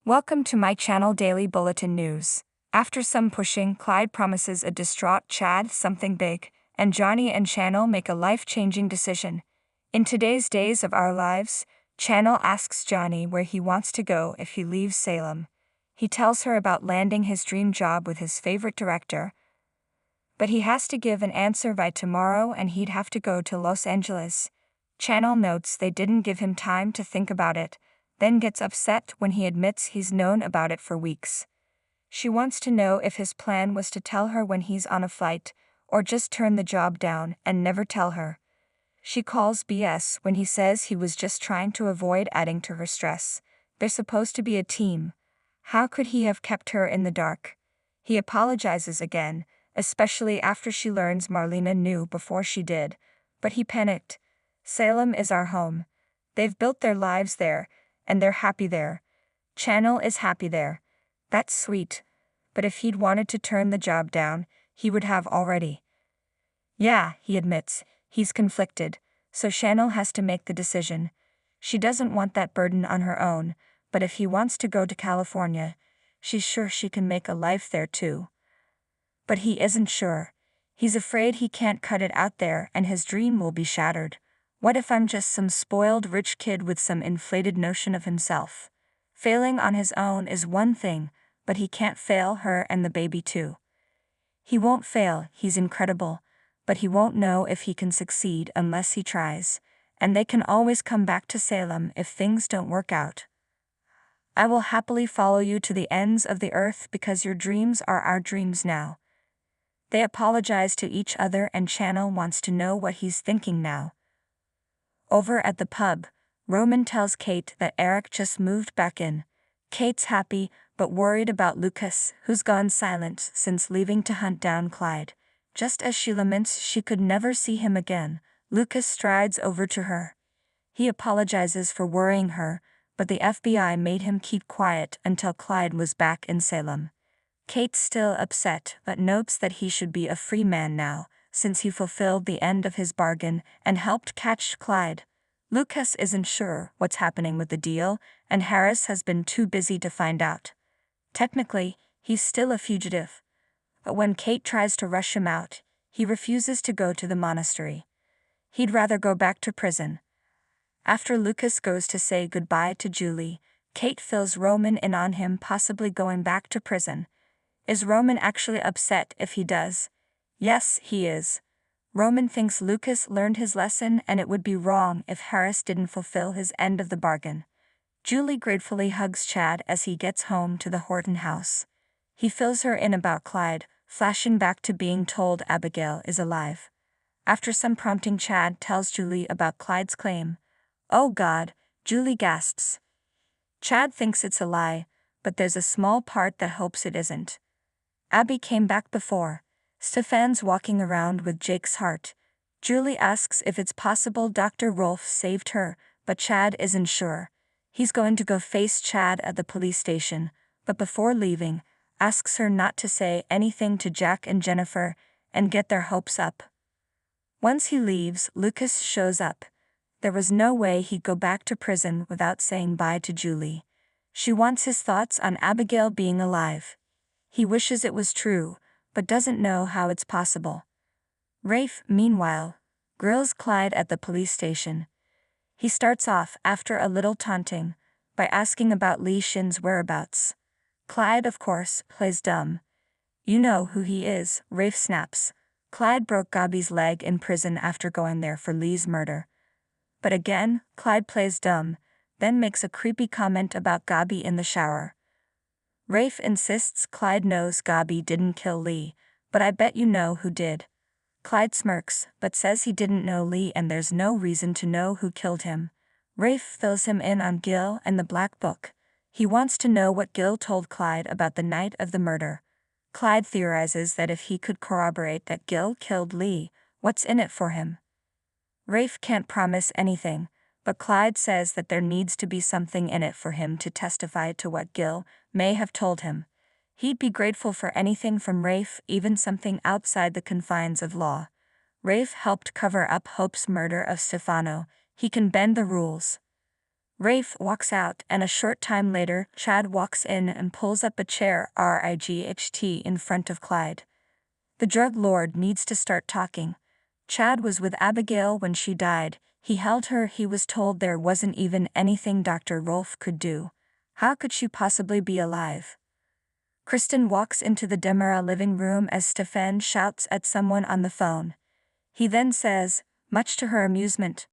Welcome to my channel Daily Bulletin News. After some pushing, Clyde promises a distraught Chad something big, and Johnny and Channel make a life-changing decision. In today's Days of Our Lives, Channel asks Johnny where he wants to go if he leaves Salem. He tells her about landing his dream job with his favorite director, but he has to give an answer by tomorrow and he'd have to go to Los Angeles. Channel notes they didn't give him time to think about it, then gets upset when he admits he's known about it for weeks. She wants to know if his plan was to tell her when he's on a flight, or just turn the job down and never tell her. She calls BS when he says he was just trying to avoid adding to her stress. They're supposed to be a team. How could he have kept her in the dark? He apologizes again, especially after she learns Marlena knew before she did, but he panicked. Salem is our home. They've built their lives there, and they're happy there. Channel is happy there. That's sweet. But if he'd wanted to turn the job down, he would have already. Yeah, he admits, he's conflicted, so Channel has to make the decision. She doesn't want that burden on her own, but if he wants to go to California, she's sure she can make a life there too. But he isn't sure. He's afraid he can't cut it out there and his dream will be shattered. What if I'm just some spoiled rich kid with some inflated notion of himself? Failing on his own is one thing, but he can't fail her and the baby too. He won't fail, he's incredible, but he won't know if he can succeed unless he tries, and they can always come back to Salem if things don't work out. I will happily follow you to the ends of the earth because your dreams are our dreams now. They apologize to each other and Channel wants to know what he's thinking now. Over at the pub, Roman tells Kate that Eric just moved back in. Kate's happy, but worried about Lucas, who's gone silent since leaving to hunt down Clyde. Just as she laments she could never see him again, Lucas strides over to her. He apologizes for worrying her, but the FBI made him keep quiet until Clyde was back in Salem. Kate's still upset but notes that he should be a free man now, since he fulfilled the end of his bargain and helped catch Clyde. Lucas isn't sure what's happening with the deal, and Harris has been too busy to find out. Technically, he's still a fugitive. But when Kate tries to rush him out, he refuses to go to the monastery. He'd rather go back to prison. After Lucas goes to say goodbye to Julie, Kate fills Roman in on him possibly going back to prison. Is Roman actually upset if he does? Yes, he is. Roman thinks Lucas learned his lesson and it would be wrong if Harris didn't fulfill his end of the bargain. Julie gratefully hugs Chad as he gets home to the Horton house. He fills her in about Clyde, flashing back to being told Abigail is alive. After some prompting, Chad tells Julie about Clyde's claim. Oh God, Julie gasps. Chad thinks it's a lie, but there's a small part that hopes it isn't. Abby came back before. Stefan's walking around with Jake's heart. Julie asks if it's possible Dr. Rolfe saved her, but Chad isn't sure. He's going to go face Chad at the police station, but before leaving, asks her not to say anything to Jack and Jennifer and get their hopes up. Once he leaves, Lucas shows up. There was no way he'd go back to prison without saying bye to Julie. She wants his thoughts on Abigail being alive. He wishes it was true, but doesn't know how it's possible. Rafe, meanwhile, grills Clyde at the police station. He starts off, after a little taunting, by asking about Lee Shin's whereabouts. Clyde, of course, plays dumb. You know who he is, Rafe snaps. Clyde broke Gabi's leg in prison after going there for Lee's murder. But again, Clyde plays dumb, then makes a creepy comment about Gabi in the shower. Rafe insists Clyde knows Gabi didn't kill Lee, but I bet you know who did. Clyde smirks, but says he didn't know Lee and there's no reason to know who killed him. Rafe fills him in on Gil and the Black Book. He wants to know what Gil told Clyde about the night of the murder. Clyde theorizes that if he could corroborate that Gil killed Lee, what's in it for him? Rafe can't promise anything, but Clyde says that there needs to be something in it for him to testify to what Gil may have told him. He'd be grateful for anything from Rafe, even something outside the confines of law. Rafe helped cover up Hope's murder of Stefano. He can bend the rules. Rafe walks out, and a short time later, Chad walks in and pulls up a chair RIGHT in front of Clyde. The drug lord needs to start talking. Chad was with Abigail when she died. He held her. He was told there wasn't even anything Dr. Rolfe could do. How could she possibly be alive? Kristen walks into the Demara living room as Stefan shouts at someone on the phone. He then says, much to her amusement,